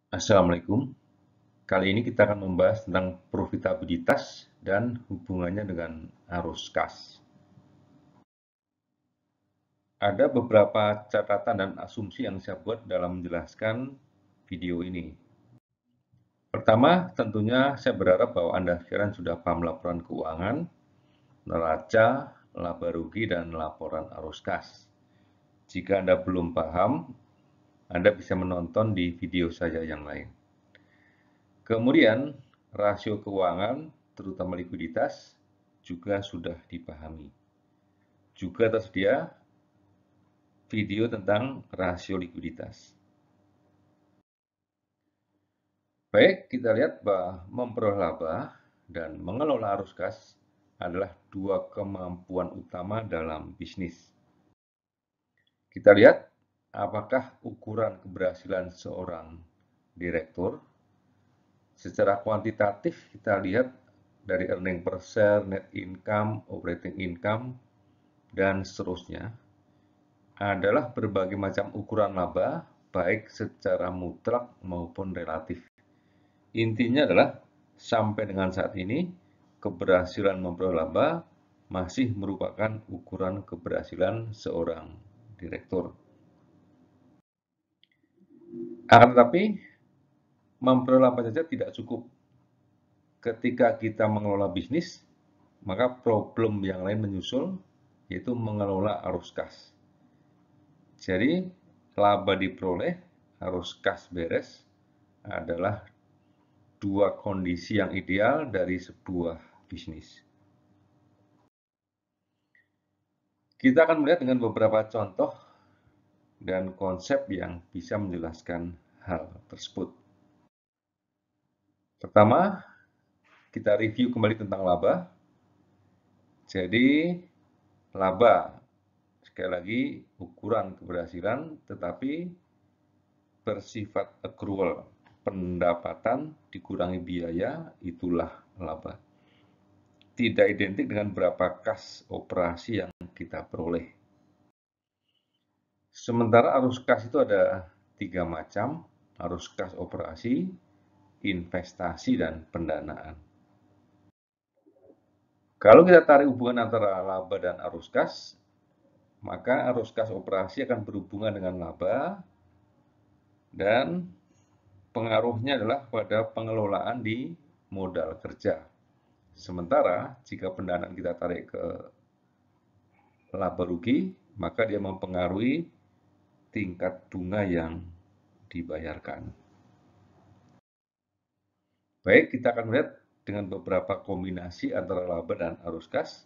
Assalamualaikum. Kali ini kita akan membahas tentang profitabilitas dan hubungannya dengan arus kas. Ada beberapa catatan dan asumsi yang saya buat dalam menjelaskan video ini. Pertama, tentunya saya berharap bahwa Anda sekarang sudah paham laporan keuangan, neraca, laba rugi, dan laporan arus kas. Jika Anda belum paham, Anda bisa menonton di video saya yang lain. Kemudian, rasio keuangan, terutama likuiditas, juga sudah dipahami. Juga tersedia video tentang rasio likuiditas. Baik, kita lihat bahwa memperoleh laba dan mengelola arus kas adalah dua kemampuan utama dalam bisnis. Kita lihat apakah ukuran keberhasilan seorang direktur. Secara kuantitatif kita lihat dari earning per share, net income, operating income, dan seterusnya adalah berbagai macam ukuran laba, baik secara mutlak maupun relatif. Intinya adalah sampai dengan saat ini, keberhasilan memperoleh laba masih merupakan ukuran keberhasilan seorang direktur. Akan tetapi, memperoleh laba saja tidak cukup. Ketika kita mengelola bisnis, maka problem yang lain menyusul, yaitu mengelola arus kas. Jadi, laba diperoleh, arus kas beres adalah dua kondisi yang ideal dari sebuah bisnis. Kita akan melihat dengan beberapa contoh dan konsep yang bisa menjelaskan hal tersebut. Pertama, kita review kembali tentang laba. Jadi, laba, sekali lagi, ukuran keberhasilan, tetapi bersifat accrual. Pendapatan dikurangi biaya, itulah laba. Tidak identik dengan berapa kas operasi yang kita peroleh. Sementara arus kas itu ada 3 macam, arus kas operasi, investasi, dan pendanaan. Kalau kita tarik hubungan antara laba dan arus kas, maka arus kas operasi akan berhubungan dengan laba dan pengaruhnya adalah pada pengelolaan di modal kerja. Sementara jika pendanaan kita tarik ke laba rugi, maka dia mempengaruhi tingkat bunga yang dibayarkan. Baik, kita akan melihat dengan beberapa kombinasi antara laba dan arus kas.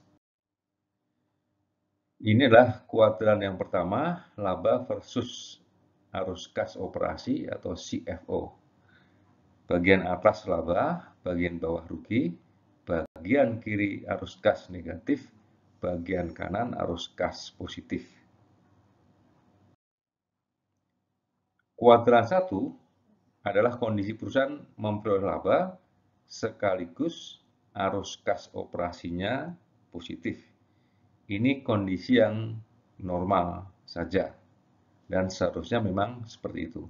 Ini adalah kuadran yang pertama, laba versus arus kas operasi atau CFO. Bagian atas laba, bagian bawah rugi, bagian kiri arus kas negatif, bagian kanan arus kas positif. Kuadran 1 adalah kondisi perusahaan memperoleh laba sekaligus arus kas operasinya positif. Ini kondisi yang normal saja dan seharusnya memang seperti itu.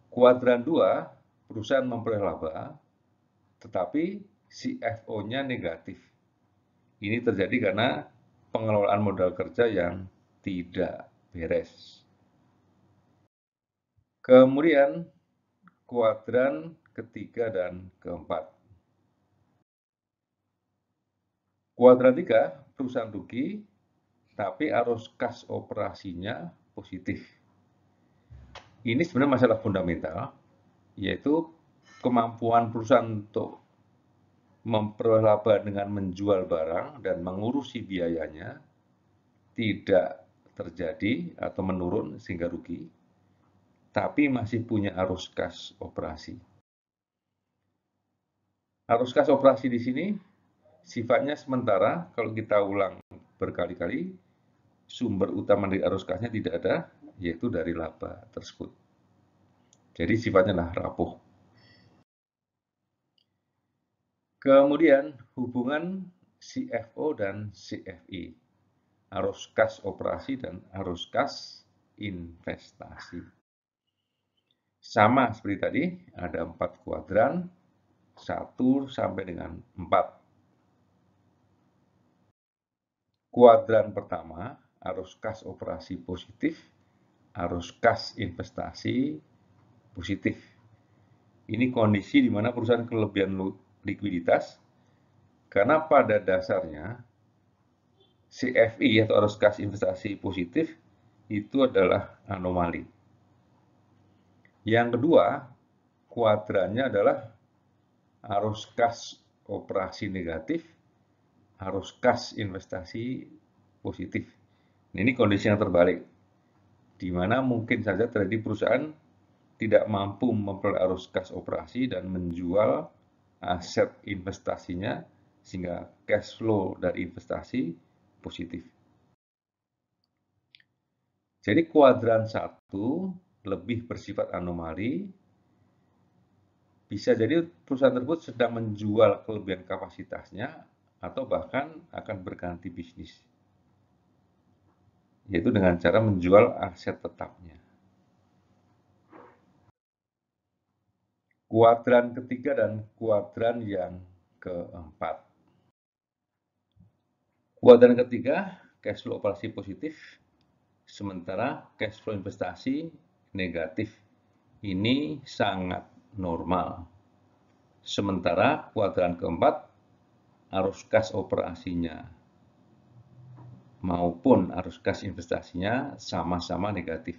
Kuadran 2, perusahaan memperoleh laba tetapi CFO-nya negatif. Ini terjadi karena pengelolaan modal kerja yang tidak beres. Kemudian kuadran ketiga dan keempat. Kuadran 3, perusahaan rugi, tapi arus kas operasinya positif. Ini sebenarnya masalah fundamental, yaitu kemampuan perusahaan untuk memperoleh laba dengan menjual barang dan mengurusi biayanya tidak terjadi atau menurun sehingga rugi, tapi masih punya arus kas operasi. Arus kas operasi di sini sifatnya sementara. Kalau kita ulang berkali-kali, sumber utama dari arus kasnya tidak ada, yaitu dari laba tersebut. Jadi sifatnya lah rapuh. Kemudian hubungan CFO dan CFI, arus kas operasi dan arus kas investasi. Sama seperti tadi, ada 4 kuadran, 1 sampai dengan 4. Kuadran pertama, arus kas operasi positif, arus kas investasi positif. Ini kondisi di mana perusahaan kelebihan likuiditas, karena pada dasarnya CFI atau arus kas investasi positif itu adalah anomali. Yang kedua, kuadrannya adalah arus kas operasi negatif, arus kas investasi positif. Ini kondisi yang terbalik, di mana mungkin saja terjadi perusahaan tidak mampu memperoleh arus kas operasi dan menjual aset investasinya sehingga cash flow dari investasi positif. Jadi kuadran 1 lebih bersifat anomali, bisa jadi perusahaan tersebut sedang menjual kelebihan kapasitasnya atau bahkan akan berganti bisnis, yaitu dengan cara menjual aset tetapnya. Kuadran ketiga dan kuadran yang keempat. Kuadran ketiga, cash flow operasi positif, sementara cash flow investasi negatif. Ini sangat normal. Sementara kuadran keempat, arus kas operasinya maupun arus kas investasinya sama-sama negatif.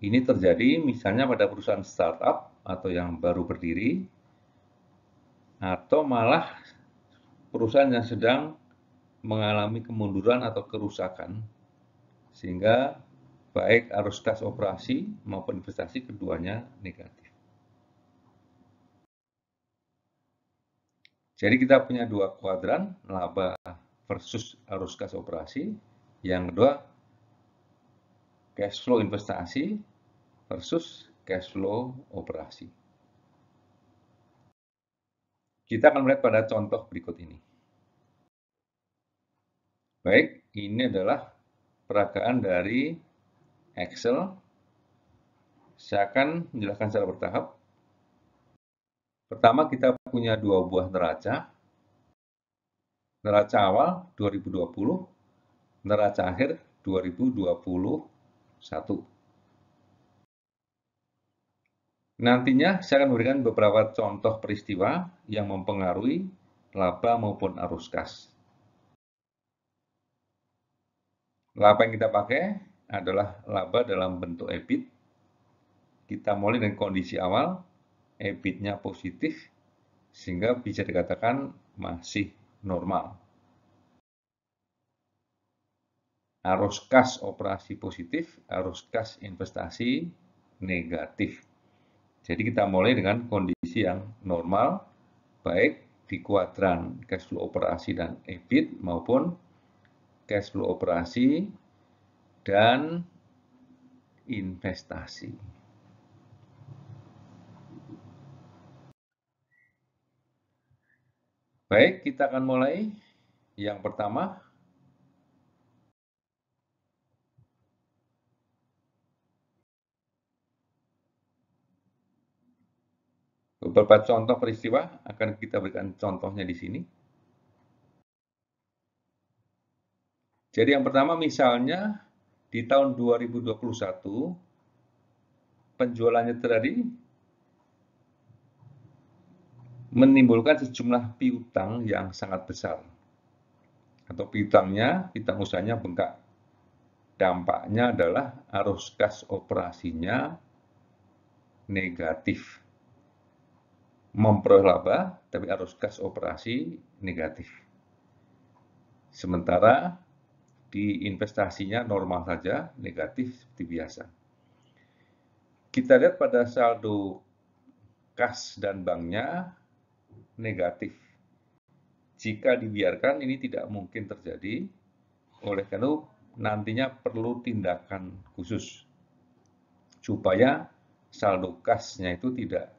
Ini terjadi misalnya pada perusahaan startup atau yang baru berdiri, atau malah perusahaan yang sedang mengalami kemunduran atau kerusakan, sehingga baik arus kas operasi maupun investasi keduanya negatif. Jadi kita punya dua kuadran, laba versus arus kas operasi. Yang kedua, cash flow investasi versus cash flow operasi. Kita akan melihat pada contoh berikut ini. Baik, ini adalah peragaan dari Excel. Saya akan menjelaskan secara bertahap. Pertama, kita punya dua buah neraca. Neraca awal 2020, neraca akhir 2021. Nantinya saya akan memberikan beberapa contoh peristiwa yang mempengaruhi laba maupun arus kas. Laba yang kita pakai adalah laba dalam bentuk EBIT. Kita mulai dengan kondisi awal, EBIT-nya positif, sehingga bisa dikatakan masih normal. Arus kas operasi positif, arus kas investasi negatif. Jadi kita mulai dengan kondisi yang normal, baik di kuadran cash flow operasi dan EBIT maupun cash flow operasi dan investasi. Baik, kita akan mulai. Yang pertama, beberapa contoh peristiwa akan kita berikan contohnya di sini. Jadi yang pertama misalnya di tahun 2021 penjualannya terjadi menimbulkan sejumlah piutang yang sangat besar. Atau piutang usahanya bengkak. Dampaknya adalah arus kas operasinya negatif. Memperoleh laba, tapi arus kas operasi negatif. Sementara di investasinya normal saja, negatif seperti biasa. Kita lihat pada saldo kas dan banknya negatif. Jika dibiarkan ini tidak mungkin terjadi, oleh karena itu nantinya perlu tindakan khusus supaya saldo kasnya itu tidak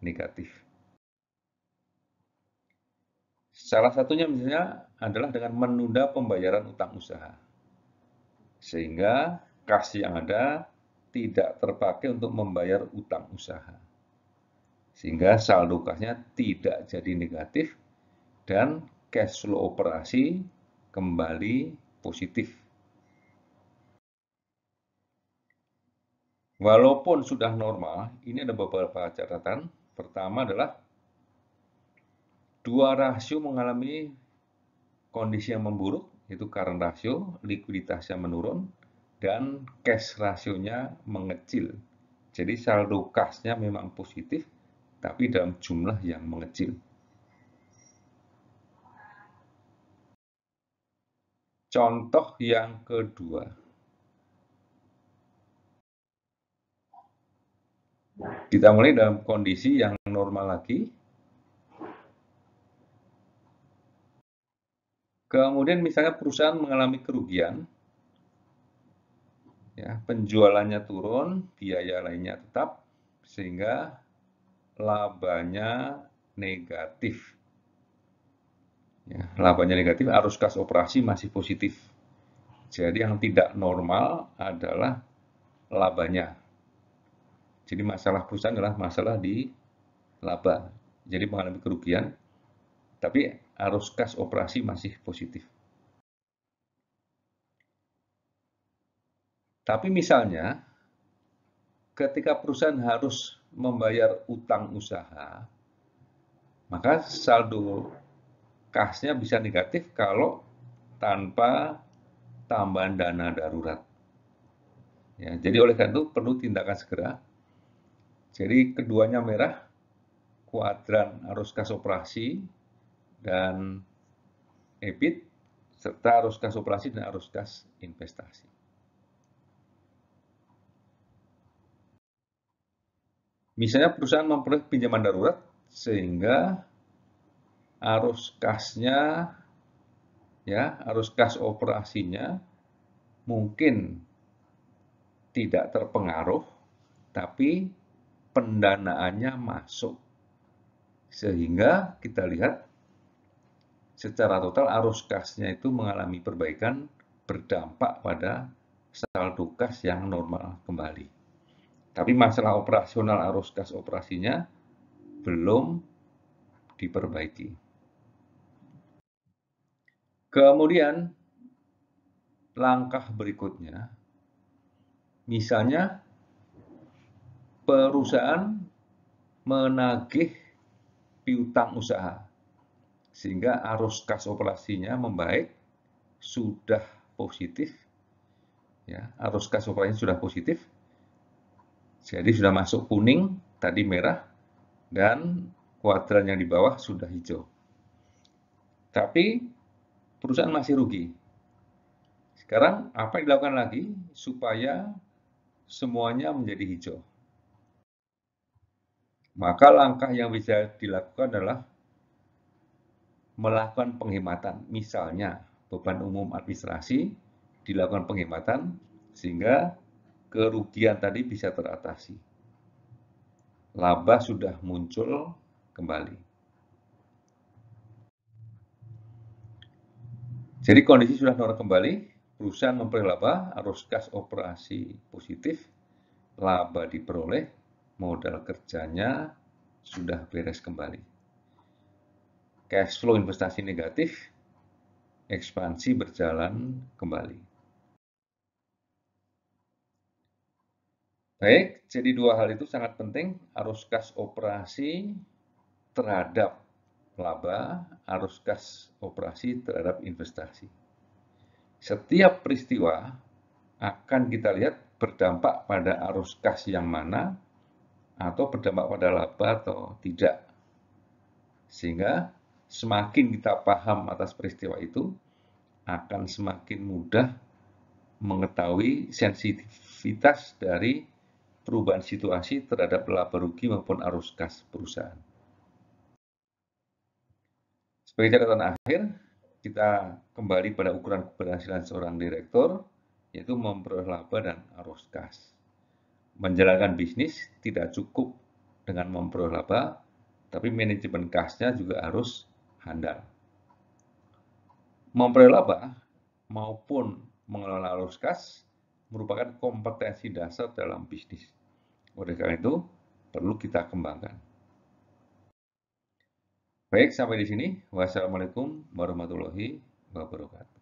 negatif. Salah satunya misalnya adalah dengan menunda pembayaran utang usaha. Sehingga kas yang ada tidak terpakai untuk membayar utang usaha. Sehingga saldo kasnya tidak jadi negatif dan cash flow operasi kembali positif. Walaupun sudah normal, ini ada beberapa catatan. Pertama adalah dua rasio mengalami kondisi yang memburuk, yaitu current ratio, likuiditasnya menurun, dan cash rasionya mengecil. Jadi saldo kasnya memang positif, tapi dalam jumlah yang mengecil. Contoh yang kedua. Kita mulai dalam kondisi yang normal lagi. Kemudian misalnya perusahaan mengalami kerugian, ya, penjualannya turun, biaya lainnya tetap, sehingga labanya negatif. Ya, labanya negatif, arus kas operasi masih positif. Jadi yang tidak normal adalah labanya. Jadi masalah perusahaan adalah masalah di laba. Jadi mengalami kerugian, tapi arus kas operasi masih positif. Tapi misalnya, ketika perusahaan harus membayar utang usaha, maka saldo kasnya bisa negatif kalau tanpa tambahan dana darurat. Ya, jadi oleh karena itu perlu tindakan segera. Jadi keduanya merah, kuadran arus kas operasi dan EBIT, serta arus kas operasi dan arus kas investasi. Misalnya perusahaan memperoleh pinjaman darurat sehingga arus kasnya, ya, arus kas operasinya mungkin tidak terpengaruh, tapi pendanaannya masuk. Sehingga kita lihat secara total arus kasnya itu mengalami perbaikan, berdampak pada saldo kas yang normal kembali. Tapi masalah operasional arus kas operasinya belum diperbaiki. Kemudian langkah berikutnya, misalnya perusahaan menagih piutang usaha sehingga arus kas operasinya membaik, sudah positif, ya, arus kas operasinya sudah positif, jadi sudah masuk kuning, tadi merah, dan kuadran yang di bawah sudah hijau. Tapi perusahaan masih rugi. Sekarang apa yang dilakukan lagi supaya semuanya menjadi hijau? Maka langkah yang bisa dilakukan adalah melakukan penghematan. Misalnya beban umum administrasi dilakukan penghematan sehingga kerugian tadi bisa teratasi. Laba sudah muncul kembali. Jadi kondisi sudah normal kembali, perusahaan memperoleh laba, arus kas operasi positif, laba diperoleh, modal kerjanya sudah beres kembali. Cash flow investasi negatif, ekspansi berjalan kembali. Baik, jadi dua hal itu sangat penting, arus kas operasi terhadap laba, arus kas operasi terhadap investasi. Setiap peristiwa akan kita lihat berdampak pada arus kas yang mana, atau berdampak pada laba atau tidak. Sehingga semakin kita paham atas peristiwa itu, akan semakin mudah mengetahui sensitivitas dari perubahan situasi terhadap laba rugi maupun arus kas perusahaan. Sebagai catatan akhir, kita kembali pada ukuran keberhasilan seorang direktur, yaitu memperoleh laba dan arus kas. Menjalankan bisnis tidak cukup dengan memperoleh laba, tapi manajemen kasnya juga harus handal. Memperoleh laba maupun mengelola arus kas merupakan kompetensi dasar dalam bisnis. Oleh karena itu, perlu kita kembangkan. Baik, sampai di sini. Wassalamualaikum warahmatullahi wabarakatuh.